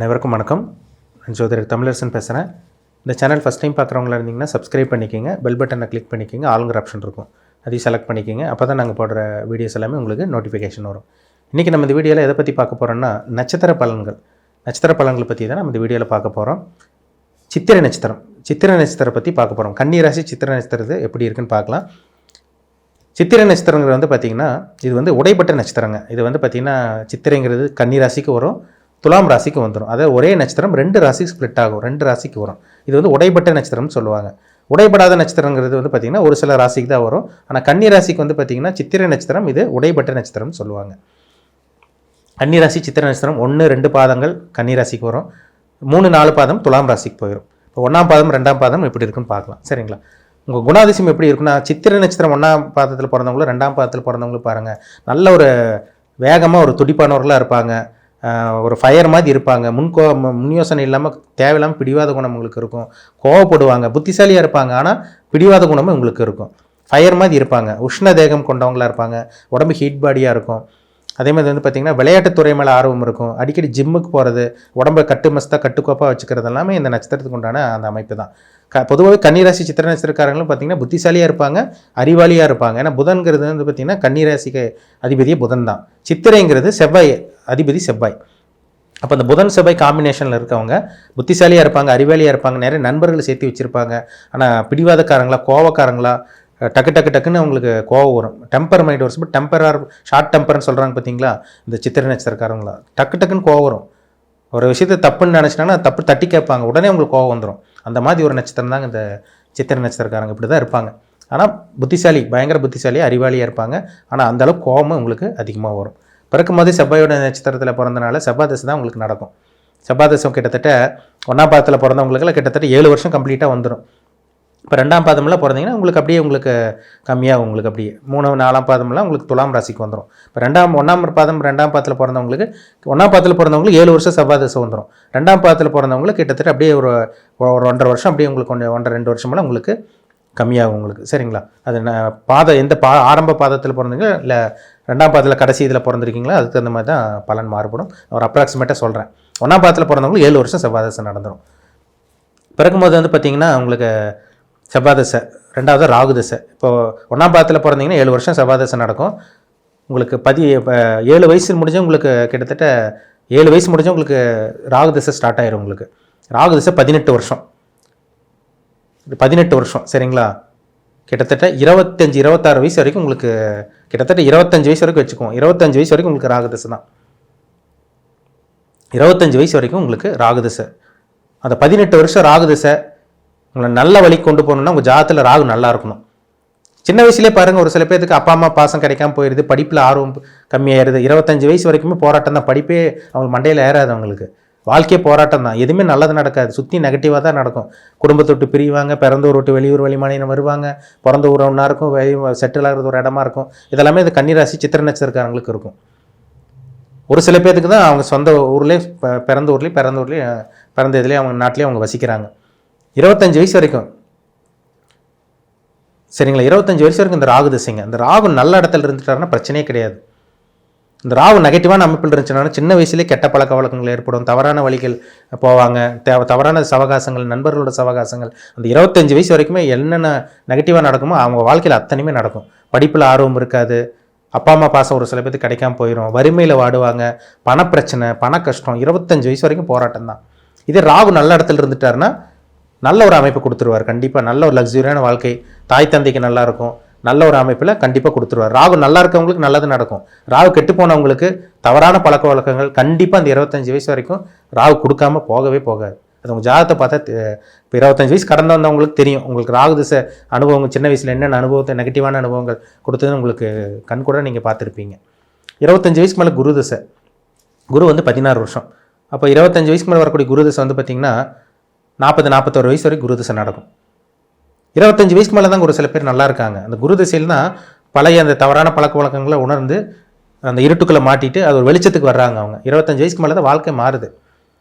அனைவருக்கும் வணக்கம். நான் ஜோதிடர் தமிழரசன் பேசுகிறேன். இந்த சேனல் ஃபஸ்ட் டைம் பார்க்குறவங்களா இருந்தீங்கன்னா சப்ஸ்கிரைப் பண்ணிக்கோங்க, பெல் பட்டனை கிளிக் பண்ணிக்கோங்க, ஆளுங்கிற ஆப்ஷன் இருக்கும், அதையும் செலக்ட் பண்ணிக்கோங்க. அப்போ தான் நாங்கள் போடுற வீடியோஸ் எல்லாமே உங்களுக்கு நோட்டிஃபிகேஷன் வரும். இன்றைக்கி நம்ம இந்த வீடியோவில் எதை பற்றி பார்க்க போகிறோம்னா நட்சத்திர பலன்களை பற்றி தான் நம்ம இந்த வீடியோவில் பார்க்க போகிறோம். சித்திரை நட்சத்திரம் பற்றி பார்க்க போகிறோம். கன்னி ராசி சித்திரை நட்சத்திரத்து எப்படி இருக்குன்னு பார்க்கலாம். சித்திரை நட்சத்திரங்கிறது பார்த்திங்கன்னா இது உடைப்பட்ட நட்சத்திரங்க. இது பார்த்திங்கன்னா சித்திரைங்கிறது கன்னி ராசிக்கு வரும், துலாம் ராசிக்கு வந்துடும். அதாவது ஒரே நட்சத்திரம் 2 ராசிக்கு ஸ்ப்ளிட் ஆகும், 2 ராசிக்கு வரும். இது உடைப்பட்ட நட்சத்திரம்னு சொல்லுவாங்க. உடைப்படாத நட்சத்திரங்கிறது பார்த்திங்கன்னா ஒரு சில ராசிக்கு தான் வரும். ஆனால் கன்னி ராசிக்கு பார்த்திங்கன்னா சித்திரை நட்சத்திரம் இது உடைப்பட்ட நட்சத்திரம்னு சொல்லுவாங்க. கன்னி ராசி சித்திரை நட்சத்திரம் 1, 2 பாதங்கள் கன்னி ராசிக்கு வரும், 3, 4 பாதம் துலாம் ராசிக்கு போயிடும். இப்போ 1ஆம் பாதம் 2ஆம் பாதம் எப்படி இருக்குன்னு பார்க்கலாம். சரிங்களா? உங்கள் குணாதிசயம் எப்படி இருக்குன்னா, சித்திரை நட்சத்திரம் 1ஆம் பாதத்தில் பிறந்தவங்களும் 2ஆம் பாதத்தில் பிறந்தவங்களும் பாருங்கள், நல்ல ஒரு வேகமாக ஒரு துடிப்பானவர்களாக இருப்பாங்க, ஒரு ஃபயர் மாதிரி இருப்பாங்க, முன் யோசனை இல்லாமல் தேவையில்லாமல் பிடிவாத குணம் உங்களுக்கு இருக்கும், கோவப்படுவாங்க, புத்திசாலியாக இருப்பாங்க, ஆனால் பிடிவாத குணமும் உங்களுக்கு இருக்கும், ஃபயர் மாதிரி இருப்பாங்க, உஷ்ண தேகம் கொண்டவங்களாக இருப்பாங்க, உடம்பு ஹீட் பாடியாக இருக்கும். அதே மாதிரி பார்த்திங்கன்னா விளையாட்டுத்துறை மேலே ஆர்வம் இருக்கும், அடிக்கடி ஜிம்முக்கு போகிறது, உடம்பை கட்டுக்கோப்பாக வச்சுக்கிறது எல்லாமே இந்த நட்சத்திரத்துக்கு உண்டான அந்த அமைப்பு தான். பொதுவாகவே கன்னிராசி சித்திரை நட்சத்திரக்காரங்களும் பார்த்திங்கன்னா புத்திசாலியாக இருப்பாங்க, அறிவாளியாக இருப்பாங்க. ஏன்னா புதன்கிறது பார்த்திங்கன்னா கன்னிராசிக்கு அதிபதியே புதன் தான். சித்திரைங்கிறது செவ்வாய் அதிபதி செவ்வாய். அப்போ அந்த புதன் செவ்வாய் காம்பினேஷனில் இருக்கவங்க புத்திசாலியாக இருப்பாங்க, அறிவாளியாக இருப்பாங்க, நிறைய நண்பர்களை சேர்த்து வச்சுருப்பாங்க. ஆனால் பிடிவாதக்காரங்களா, கோவக்காரங்களா, டக்குன்னு அவங்களுக்கு கோவம் வரும், டெம்பர் மைண்ட் வரும். ஷார்ட் டெம்பர்னு சொல்கிறாங்க பார்த்தீங்களா இந்த சித்திரை நட்சத்திரக்காரங்களா, டக்குன்னு கோவம் வரும். ஒரு விஷயத்தை தப்புன்னு நினச்சிட்டாங்கன்னா தப்பு தட்டி கேட்பாங்க, உடனே உங்களுக்கு கோவம் வந்துடும். அந்த மாதிரி ஒரு நட்சத்திரம் தாங்க இந்த சித்திரை நட்சத்திரக்காரங்க. இப்படி தான் இருப்பாங்க. ஆனால் புத்திசாலி, பயங்கர புத்திசாலியாக அறிவாளியாக இருப்பாங்க. ஆனால் அந்தளவுக்கு கோவமும் உங்களுக்கு அதிகமாக வரும். பிறக்கும் போது செவ்வாயோட நட்சத்திரத்தில் பிறந்தனால செவ்வாய் தசை தான் உங்களுக்கு நடக்கும். செவ்வாய் தசை கிட்டத்தட்ட 1ஆம் பாதத்தில் பிறந்தவங்களுக்குலாம் கிட்டத்தட்ட 7 வருஷம் கம்ப்ளீட்டாக வந்துடும். இப்போ 2ஆம் பாதமெல்லாம் பிறந்தீங்கன்னா உங்களுக்கு கம்மியாக உங்களுக்கு அப்படியே 3, 4ஆம் பாதமெல்லாம் உங்களுக்கு துலாம் ராசிக்கு வந்துடும். இப்போ 1ஆம் பாதம் 2ஆம் பாதத்தில் பிறந்தவங்களுக்கு 1ஆம் பாதத்தில் பிறந்தவங்களுக்கு 7 வருஷம் செவ்வாய் தசை வந்துடும். 2ஆம் பாதத்தில் பிறந்தவங்களுக்கு கிட்டத்தட்ட அப்படியே ஒரு 1.5 வருஷம் அப்படியே உங்களுக்கு 1.5-2 வருஷமெல்லாம் உங்களுக்கு கம்மியாகும் உங்களுக்கு. சரிங்களா? அது எந்த ஆரம்ப பாதத்தில் பிறந்தீங்க இல்லை 2ஆம் பாதத்தில் கடைசி இதில் பிறந்திருக்கீங்களா, அதுக்கு தகுந்த மாதிரி தான் பலன் மாறுபடும். ஒரு அப்ராக்சிமேட்டாக சொல்கிறேன். 1ஆம் பாதத்தில் பிறந்தவங்களுக்கு 7 வருஷம் செவ்வாய் தசை நடந்துடும். பிறக்கும்போது பார்த்திங்கன்னா உங்களுக்கு செவ்வாய் தசை, 2வது ராகு தசை. இப்போது 1ஆம் பாதத்தில் பிறந்தீங்கன்னா 7 வருஷம் செவ்வாய் தசை நடக்கும். உங்களுக்கு 7 வயசு முடிஞ்ச உங்களுக்கு கிட்டத்தட்ட 7 வயசு முடிஞ்ச உங்களுக்கு ராகு தசை ஸ்டார்ட் ஆயிரும். உங்களுக்கு ராகு தசை 18 வருஷம். சரிங்களா? கிட்டத்தட்ட 25-26 வயசு வரைக்கும் உங்களுக்கு, கிட்டத்தட்ட 25 வயசு வரைக்கும் வச்சுக்குவோம். 25 வயசு வரைக்கும் உங்களுக்கு ராகு தசை தான். 25 வயசு வரைக்கும் உங்களுக்கு ராகு தசை. அந்த 18 வருஷம் ராகு தசை உங்களை நல்ல வழிக்கு கொண்டு போகணுன்னா உங்கள் ஜாதகத்தில் ராகு நல்லா இருக்கணும். சின்ன வயசுலேயே பாருங்கள், ஒரு சில பேருக்கு அப்பா அம்மா பாசம் கிடைக்காம போயிடுது, படிப்பில் ஆர்வம் கம்மியாயிருது. 25 வயசு வரைக்குமே போராட்டம் தான், படிப்பே அவங்க மண்டையில் ஏறாது. அவங்களுக்கு வாழ்க்கையே போராட்டம் தான், எதுவுமே நல்லது நடக்காது, சுற்றி நெகட்டிவாக தான் நடக்கும். குடும்பத்தை விட்டு பிரிவாங்க, பிறந்த ஊர் விட்டு வெளியூர் வெளிமாநிலம் வருவாங்க, பிறந்த ஊர் ஒன்றா இருக்கும், செட்டில் ஆகிறது ஒரு இடமா இருக்கும். இதெல்லாமே இந்த கன்னிராசி சித்திரை நட்சத்திரக்காரங்களுக்கு இருக்கும். ஒரு சில பேருக்கு தான் அவங்க சொந்த ஊர்லேயே பிறந்த இதுலேயே அவங்க நாட்டிலே அவங்க வசிக்கிறாங்க. 25 வயசு வரைக்கும். சரிங்களா? 25 வயசு வரைக்கும் இந்த ராகு தசைங்க. இந்த ராகு நல்ல இடத்துல இருந்துட்டாருன்னா பிரச்சனையே கிடையாது. இந்த ராகு நெகட்டிவான அமைப்பில் இருந்துச்சுன்னா சின்ன வயசுலேயே கெட்ட பழக்க வழக்கங்கள் ஏற்படும், தவறான வழிகள் போவாங்க, தவறான சவகாசங்கள், நண்பர்களோட சவகாசங்கள். அந்த 25 வயசு வரைக்குமே என்னென்ன நெகட்டிவாக நடக்குமோ அவங்க வாழ்க்கையில் அத்தனையுமே நடக்கும். படிப்பில் ஆர்வம் இருக்காது, அப்பா அம்மா பாசம் ஒரு சில பேருக்கு கிடைக்காம போயிடும், வறுமையில் வாடுவாங்க, பணப்பிரச்சனை, பண கஷ்டம். 25 வயசு வரைக்கும் போராட்டம் தான். இதே ராகு நல்ல இடத்துல இருந்துட்டாருன்னா நல்ல ஒரு அமைப்பு கொடுத்துருவார். கண்டிப்பாக நல்ல ஒரு லக்ஸுரியான வாழ்க்கை, தாய் தந்தைக்கு நல்லா இருக்கும், நல்ல ஒரு அமைப்பில் கண்டிப்பாக கொடுத்துருவார். ராகு நல்லா இருக்கவங்களுக்கு நல்லது நடக்கும். ராகு கெட்டு போனவங்களுக்கு தவறான பழக்க வழக்கங்கள் கண்டிப்பாக அந்த 25 வயசு வரைக்கும் ராகு கொடுக்காம போகவே போகாது. அது உங்கள் ஜாதகத்தை பார்த்தா இப்போ 25 வயசு கடந்து வந்தவங்களுக்கு தெரியும். உங்களுக்கு ராகு திசை அனுபவங்கள் சின்ன வயசில் என்னென்ன அனுபவத்தை நெகட்டிவான அனுபவங்கள் கொடுத்ததுன்னு உங்களுக்கு கண் கூட நீங்கள் பார்த்துருப்பீங்க. 25 வயசுக்கு மேலே குரு திசை. குரு 16 வருஷம். அப்போ 25 வயசுக்கு மேலே வரக்கூடிய குரு திசை பார்த்திங்கன்னா 40-41 வயசு வரைக்கும் குரு திசை நடக்கும். 25 வயசுக்கு மேலே தான் ஒரு சில பேர் நல்லா இருக்காங்க. அந்த குரு திசையில் தான் பழைய அந்த தவறான பழக்க வழக்கங்களை உணர்ந்து அந்த இருட்டுக்குள்ளே மாட்டிட்டு அது ஒரு வெளிச்சத்துக்கு வர்றாங்க. அவங்க 25 வயசுக்கு மேலே தான் வாழ்க்கை மாறுது.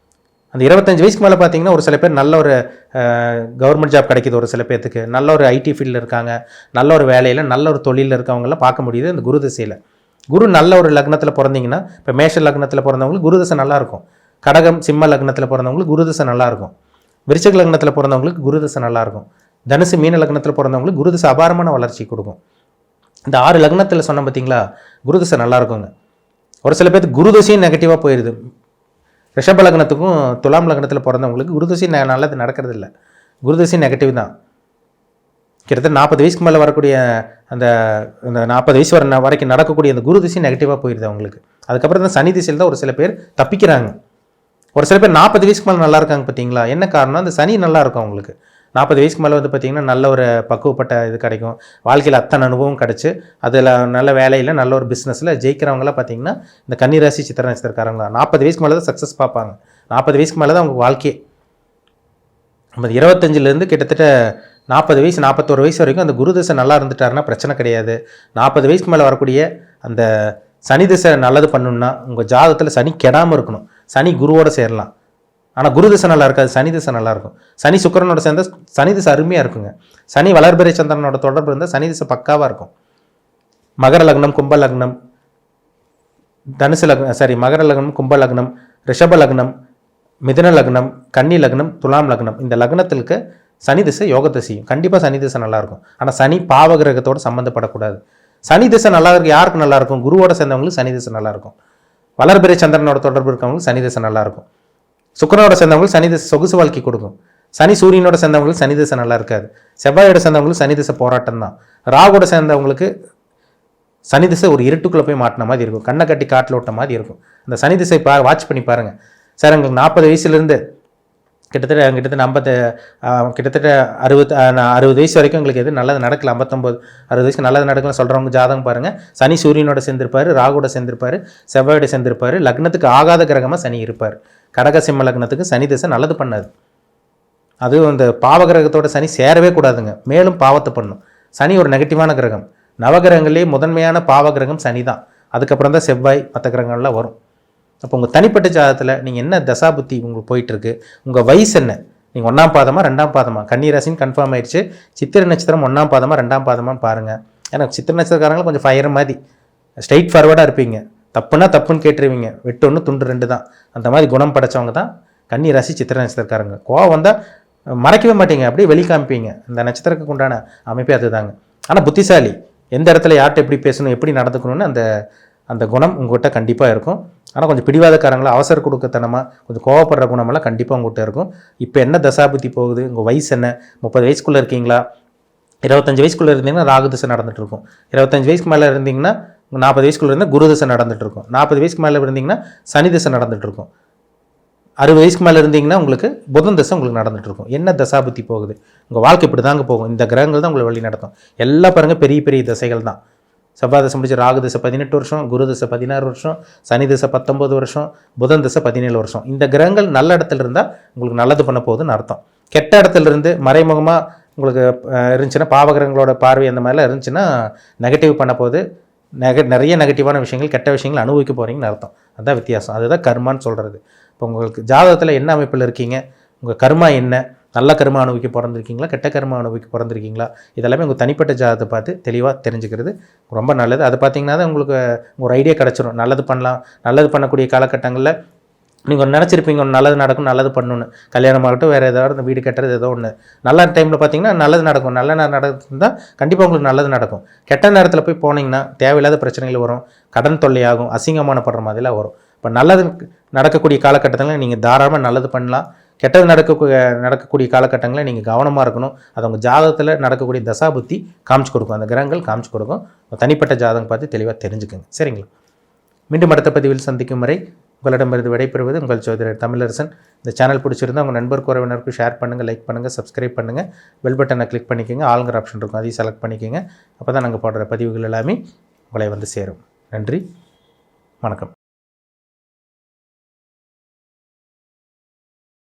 அந்த 25 வயசுக்கு மேலே பார்த்தீங்கன்னா ஒரு சில பேர் நல்ல ஒரு கவர்மெண்ட் ஜாப் கிடைக்கிது, ஒரு சில பேர்த்துக்கு நல்ல ஒரு ஐடி ஃபீல்டில் இருக்காங்க, நல்ல ஒரு வேலையில் நல்ல ஒரு தொழிலில் இருக்கவங்களாம் பார்க்க முடியுது அந்த குரு திசையில். குரு நல்ல ஒரு லக்னத்தில் பிறந்தீங்கன்னா, இப்போ மேஷ லக்னத்தில் பிறந்தவங்களுக்கு குரு திசை நல்லாயிருக்கும். கடகம் சிம்ம லக்னத்தில் பிறந்தவங்களுக்கு குரு திசை நல்லாயிருக்கும். விருச்சிக லக்னத்தில் பிறந்தவங்களுக்கு குரு திசை நல்லாயிருக்கும். தனுசு மீன லக்னத்தில் பிறந்தவங்களுக்கு குரு திசை அபாரமான வளர்ச்சி கொடுக்கும். இந்த 6 லக்னத்தில் சொன்ன பார்த்தீங்களா, குரு திசை நல்லா இருக்குங்க. ஒரு சில பேருக்கு குரு திசையும் நெகட்டிவாக போயிடுது. ரிஷப லக்னத்துக்கும் துலாம் லக்னத்தில் பிறந்தவங்களுக்கு குரு திசை நல்லது நடக்கிறது இல்லை. குரு திசை நெகட்டிவ் தான். கிட்டத்தட்ட 40 வயசுக்கு மேலே வரக்கூடிய அந்த 40 வயசு வரைக்கும் நடக்கக்கூடிய அந்த குரு திசை நெகட்டிவாக போயிடுது அவங்களுக்கு. அதுக்கப்புறம் தான் சனி திசையில் தான் ஒரு சில பேர் தப்பிக்கிறாங்க. ஒரு சில பேர் 40 வயசுக்கு மேலே நல்லா இருக்காங்க பார்த்தீங்களா. என்ன காரணம்? அந்த சனி நல்லா இருக்கும் அவங்களுக்கு. 40 வயசுக்கு மேலே வந்து பார்த்திங்கன்னா நல்ல ஒரு பக்குவப்பட்ட இது கிடைக்கும். வாழ்க்கையில் அத்தனை அனுபவம் கிடச்சி அதில் நல்ல வேலையில் நல்ல ஒரு பிஸ்னஸில் ஜெயிக்கிறவங்களாம் பார்த்திங்கன்னா இந்த கன்னிராசி சித்திரை நட்சத்திரக்காரங்களா 40 வயசுக்கு மேலே தான் சக்ஸஸ் பார்ப்பாங்க. 40 வயசுக்கு மேலே தான் அவங்க வாழ்க்கையே. நம்ம 25லேருந்து கிட்டத்தட்ட 40 வயசு 41 வயசு வரைக்கும் அந்த குரு திசை நல்லா இருந்துட்டாருன்னா பிரச்சனை கிடையாது. 40 வயசுக்கு மேலே வரக்கூடிய அந்த சனி திசை நல்லது பண்ணணும்னா உங்கள் ஜாதகத்தில் சனி கெடாமல் இருக்கணும். சனி குருவோடு சேரலாம். ஆனால் குரு திசை நல்லா இருக்காது, சனி திசை நல்லாயிருக்கும். சனி சுக்கிரனோட சேர்ந்த சனி திசை அருமையாக இருக்குங்க. சனி வளர்பிறை சந்திரனோட தொடர்பு இருந்தால் சனி திசை பக்காவாக இருக்கும். மகர லக்னம், கும்ப லக்னம், மகர லக்னம், கும்ப லக்னம், ரிஷப லக்னம், மிதுன லக்னம், கன்னி லக்னம், துலாம் லக்னம், இந்த லக்னத்திற்கு சனி திசை யோக திசையும் கண்டிப்பாக சனி திசை நல்லாயிருக்கும். ஆனால் சனி பாவகிரகத்தோடு சம்மந்தப்படக்கூடாது. சனி திசை நல்லா இருக்கு. யாருக்கு நல்லாயிருக்கும்? குருவோட சேர்ந்தவங்களுக்கு சனி திசை நல்லாயிருக்கும். வளர்பிறை சந்திரனோட தொடர்பு இருக்கவங்களுக்கு சனி திசை நல்லாயிருக்கும். சுக்கிரனோட சேர்ந்தவங்களுக்கு சனி திசை சொகுசு வாழ்க்கை கொடுக்கும். சனி சூரியனோட சேர்ந்தவங்களுக்கு சனி திசை நல்லா இருக்காது. செவ்வாயோட சேர்ந்தவங்களுக்கு சனி திசை போராட்டம் தான். ராகுவோட சேர்ந்தவங்களுக்கு சனி திசை ஒரு இருட்டுக்குள்ளே போய் மாட்டின மாதிரி இருக்கும். கண்ணை கட்டி காட்டில் விட்ட மாதிரி இருக்கும். அந்த சனி திசை வாட்ச் பண்ணி பாருங்கள் சார். எங்களுக்கு 40 வயசுலேருந்து கிட்டத்தட்ட 60 வயசு வரைக்கும் எங்களுக்கு எது நல்லது நடக்கல. 59 60 வயசுக்கு நல்லது நடக்கல சொல்கிறவங்க ஜாதகம் பாருங்கள். சனி சூரியனோட சேர்ந்திருப்பார், ராகுவோட சேர்ந்திருப்பார், செவ்வாயோட சேர்ந்திருப்பார். லக்னத்துக்கு ஆகாத கிரகமாக சனி இருப்பார். கடக சிம்ம லக்னத்துக்கு சனி திசை நல்லது பண்ணாது. அதுவும் அந்த பாவகிரகத்தோட சனி சேரவே கூடாதுங்க. மேலும் பாவத்தை பண்ணும். சனி ஒரு நெகட்டிவான கிரகம். நவகிரகங்களே முதன்மையான பாவகிரகம் சனி தான். அதுக்கப்புறம் தான் செவ்வாய் மற்ற கிரகங்கள்லாம் வரும். அப்போ உங்கள் தனிப்பட்ட ஜாதகத்தில் நீங்கள் என்ன தசாபுத்தி உங்களுக்கு போயிட்டுருக்கு, உங்கள் வயசு என்ன, நீங்கள் 1ஆம் பாதமா 2ஆம் பாதமா, கன்னிராசின்னு கன்ஃபார்ம் ஆயிடுச்சு. சித்திரை நட்சத்திரம் 1ஆம் பாதமா 2ஆம் பாதமான்னு பாருங்கள். ஏன்னா சித்திரை நட்சத்திரக்காரங்களும் கொஞ்சம் ஃபயர் மாதிரி ஸ்ட்ரைட் ஃபார்வர்டாக இருப்பீங்க. தப்புன்னா தப்புன்னு கேட்டுருவீங்க. வெட்டு 1 துண்டு 2 தான். அந்த மாதிரி குணம் படைச்சவங்க தான் கன்னிராசி சித்திரை நட்சத்திரக்காரங்க. கோவம் வந்தால் மறைக்கவே மாட்டீங்க, அப்படியே வெளி காமிப்பீங்க. இந்த நட்சத்திரத்துக்கு உண்டான அமைப்பே அதுதாங்க. ஆனால் புத்திசாலி, எந்த இடத்துல யார்கிட்ட எப்படி பேசணும், எப்படி நடந்துக்கணும்னு அந்த குணம் உங்கள்கிட்ட கண்டிப்பாக இருக்கும். ஆனால் கொஞ்சம் பிடிவாதக்காரங்களா, அவசர கொடுக்கத்தனமாக, கொஞ்சம் கோவப்படுற குணமெல்லாம் கண்டிப்பாக உங்கள்கிட்ட இருக்கும். இப்போ என்ன தசாபுத்தி போகுது, உங்கள் வயசு என்ன, 30 வயசுக்குள்ளே இருக்கீங்களா, 25 வயசுக்குள்ளே இருந்தீங்கன்னா ராகு திசை நடந்துட்டு இருக்கும். 25 வயசுக்கு மேலே இருந்தீங்கன்னா 40 வயசுக்குள்ளே இருந்தால் குரு திசை நடந்துட்டு இருக்கும். 40 வயசுக்கு மேலே இருந்தீங்கன்னா சனி திசை நடந்துட்டு இருக்கும். 60 வயசுக்கு மேலே இருந்தீங்கன்னா உங்களுக்கு புதன் திசை உங்களுக்கு நடந்துட்டு இருக்கும். என்ன தசாபுத்தி போகுது, உங்கள் வாழ்க்கை இப்படி தாங்க போகும். இந்த கிரகங்கள் தான் உங்களை வழி நடத்தும். எல்லாம் பாருங்கள் பெரிய பெரிய திசைகள் தான். செவ்வாய் திசை முடிச்சு ராகு திசை 18 வருஷம், குரு திசை 16 வருஷம், சனி திசை 19 வருஷம், புதன் திசை 17 வருஷம். இந்த கிரகங்கள் நல்ல இடத்துல இருந்தால் உங்களுக்கு நல்லது பண்ண போகுதுன்னு அர்த்தம். கெட்ட இடத்துல இருந்து மறைமுகமாக உங்களுக்கு இருந்துச்சுன்னா, பாவகிரகங்களோட பார்வை அந்த மாதிரிலாம் இருந்துச்சுன்னா நெகட்டிவ் பண்ண போகுது. நிறைய நெகட்டிவான விஷயங்கள், கெட்ட விஷயங்கள் அனுபவிக்க போகிறீங்கன்னு அர்த்தம். அதுதான் வித்தியாசம். அதுதான் கர்மான்னு சொல்கிறது. இப்போ உங்களுக்கு ஜாதகத்தில் என்ன அமைப்பில் இருக்கீங்க, உங்கள் கர்மா என்ன, நல்ல கர்மா அனுபவிக்க பிறந்திருக்கீங்களா, கெட்ட கர்மா அனுபவிக்க பிறந்திருக்கீங்களா, இதெல்லாமே உங்கள் தனிப்பட்ட ஜாதகத்தை பார்த்து தெளிவாக தெரிஞ்சுக்கிறது ரொம்ப நல்லது. அது பார்த்தீங்கன்னா தான் உங்களுக்கு ஒரு ஐடியா கிடச்சிரும். நல்லது பண்ணலாம், நல்லது பண்ணக்கூடிய காலகட்டங்களில் நீங்கள் நினச்சிருப்பீங்க ஒன்று நல்லது நடக்கும், நல்லது பண்ணணுன்னு. கல்யாணமாகட்டும், வேறு ஏதாவது வீடு கட்டுறது ஏதோ ஒன்று நல்ல டைமில் பார்த்தீங்கன்னா நல்லது நடக்கும். நல்ல நேரம் நடந்தால் கண்டிப்பாக உங்களுக்கு நல்லது நடக்கும். கெட்ட நேரத்தில் போய் போனீங்கன்னா தேவையில்லாத பிரச்சனைகள் வரும், கடன் தொல்லையாகும், அசிங்கமானப்படுற மாதிரிலாம் வரும். இப்போ நல்லது நடக்கக்கூடிய காலகட்டத்தில் நீங்கள் தாராளமாக நல்லது பண்ணலாம். கெட்டது நடக்கக்கூடிய காலகட்டங்களில் நீங்கள் கவனமாக இருக்கணும். அது உங்கள் ஜாதகத்தில் நடக்கக்கூடிய தசாபுத்தி காமிச்சு கொடுக்கும். அந்த கிரகங்கள் காமிச்சு கொடுக்கும். தனிப்பட்ட ஜாதகம் பார்த்து தெளிவாக தெரிஞ்சுக்கோங்க. சரிங்களா? மீண்டும் அடுத்த பதிவில் சந்திக்கும் வரை உங்களிடமிருந்து விடைபெறுவது உங்கள் ஜோதிடர் தமிழரசன். இந்த சேனல் பிடிச்சிருந்தால் உங்கள் நண்பருக்கு உறவினருக்கு ஷேர் பண்ணுங்கள், லைக் பண்ணுங்கள், சப்ஸ்கிரைப் பண்ணுங்கள், பெல் பட்டனை கிளிக் பண்ணிக்கோங்க. ஆளுங்கிற ஆப்ஷன் இருக்கும், அதையும் செலக்ட் பண்ணிக்கோங்க. அப்போ தான் நாங்கள் போடுற பதிவுகள் எல்லாமே உங்களை வந்து சேரும். நன்றி, வணக்கம்.